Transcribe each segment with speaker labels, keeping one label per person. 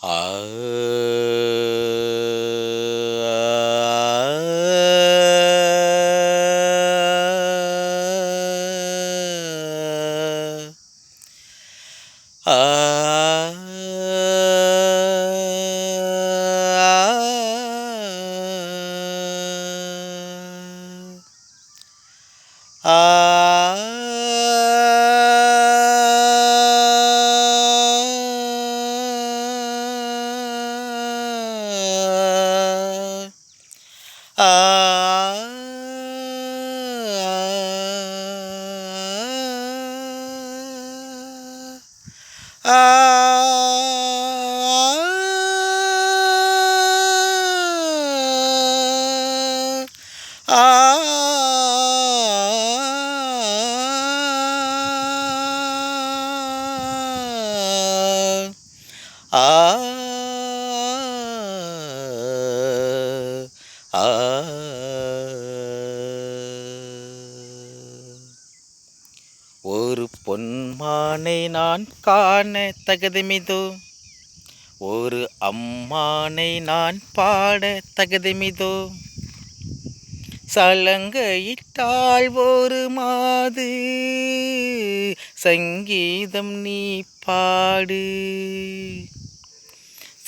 Speaker 1: ஆ ஒரு பொன்மானை நான் காண தகுதிமிதோ, ஒரு அம்மானை நான் பாட தகுதிமிதோ, சலங்கையிட்டாள் ஒரு மாது சங்கீதம் நீ பாடு,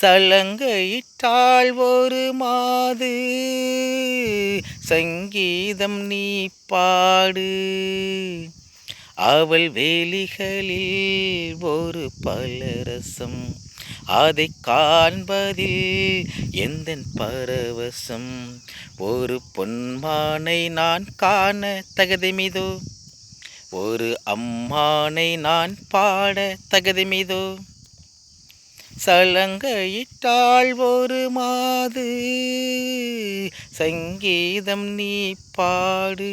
Speaker 1: சலங்கையிட்டாள் ஒரு மாது சங்கீதம் நீ பாடு, அவள் வேலிகளில் ஒரு பலரசம் அதை காண்பதில் எந்தன் பரவசம், ஒரு பொன்மானை நான் காண தகுதிமிதோ, ஒரு அம்மானை நான் பாட தகுதிமிதோ, சலங்கையிட்டாள் ஒரு மாது சங்கீதம் நீ பாடு.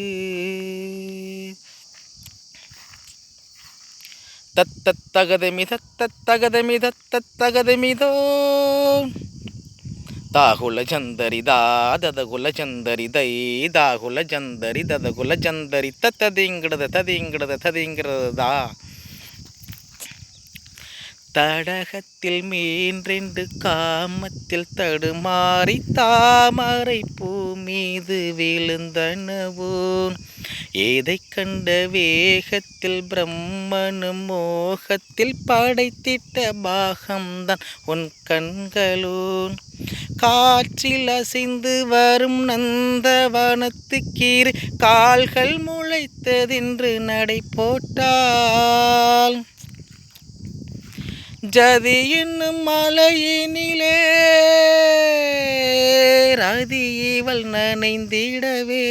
Speaker 1: தத்தத்தகதமி தத்தத்தகதமி தத்தத்தகதமிதோ, தாகுல ஜந்தரி தாதகுல ஜந்தரி தை தாகுல ஜந்தரி ததகுல ஜந்தரி தத்ததிங்கிடத ததிங்கிடத ததிங்கிறதா, தடகத்தில் மீன்றெண்டு காமத்தில் தடுமாறி தாமரை பூ மீது விழுந்தனவோன், ஏதை கண்ட வேகத்தில் பிரம்மனும் மோகத்தில் படைத்திட்ட பாகம்தான் உன் கண்களோன், காற்றில் அசைந்து வரும் நந்தவனத்துக்கீறு கால்கள் முளைத்ததென்று நடை போட்டால், ஜதி என்னும் மலையினிலே ரதி இவள் நனைந்திடவே,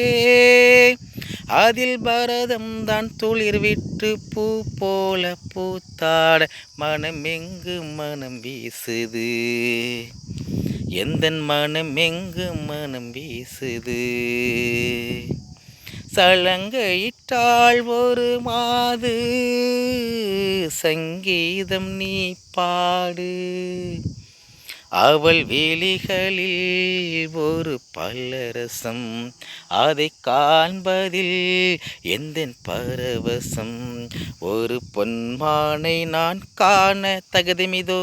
Speaker 1: அதில் பரதம் தான் துளிர் விட்டு பூ போல பூத்தாட மனமெங்கு மனம் வீசுது, எந்தன் மனமெங்கு மனம் வீசுது, சலங்கையிட்டாள் ஒரு மாது சங்கீதம் நீ பாடு, அவள் வேலிகளில் ஒரு பலரசம் அதை காண்பதில் எந்தன் பரவசம், ஒரு பொன்மானை நான் காண தகுதிமிதோ,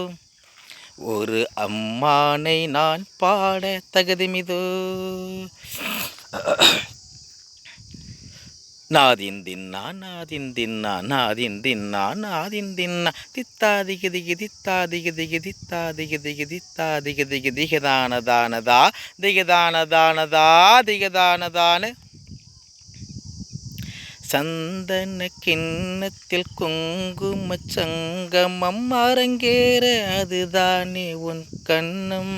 Speaker 1: ஒரு அம்மானை நான் பாட தகுதிமிதோ, நாதிந்தின்னா நாதிந்தின்னா நாதிந்தின்னா நாதிந்தின்னா தித்தாதிகி திகி தித்தாதிகி திகி தித்தாதிகி திகி தித்தாதிகி திகி திகதானதானதா திகதானதானதா திகதானதான, சந்தன கிண்ணத்தில் குங்கும சங்கமம் அரங்கேற அதுதானே உன் கண்ணம்,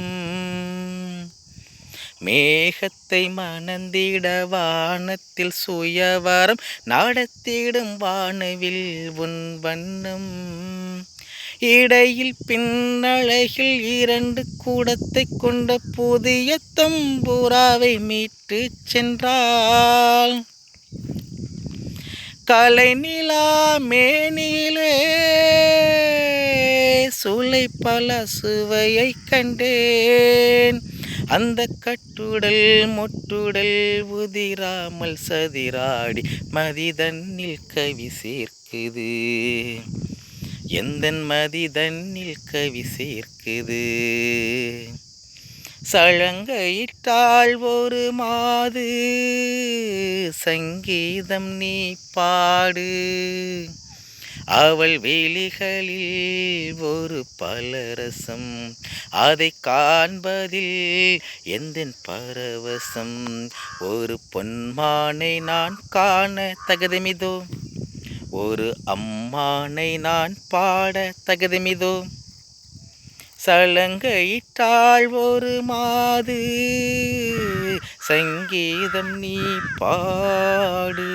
Speaker 1: மேகத்தை மணந்திட வானத்தில் சுயவரம் நடத்திடும் வானவில் உன் வண்ணம், இடையில் பின்னழகில் இரண்டு கூடத்தை கொண்ட புதிய தம்புராவை மீட்டு சென்றாள், கலை நிலா மேனிலே சுளை பல சுவையை கண்டேன், அந்த கட்டுடல் மொட்டுடல் உதிராமல் சதிராடி மதிதன்னில் கவி சேர்க்குது, எந்தன் மதி தன்னில் கவி சேர்க்குது. சலங்கையிட்டாள் ஒரு மாது, சங்கீதம் நீ பாடு. அவள் வேலிகளில் ஒரு பலரசம், அதை காண்பதில் எந்தன் பரவசம். ஒரு பொன்மானை நான் காண தகுதிமிதோ, ஒரு அம்மானை நான் பாட தகுதிமிதோ. சலங்கையிட்டாள் ஒரு மாது, சங்கீதம் நீ பாடு.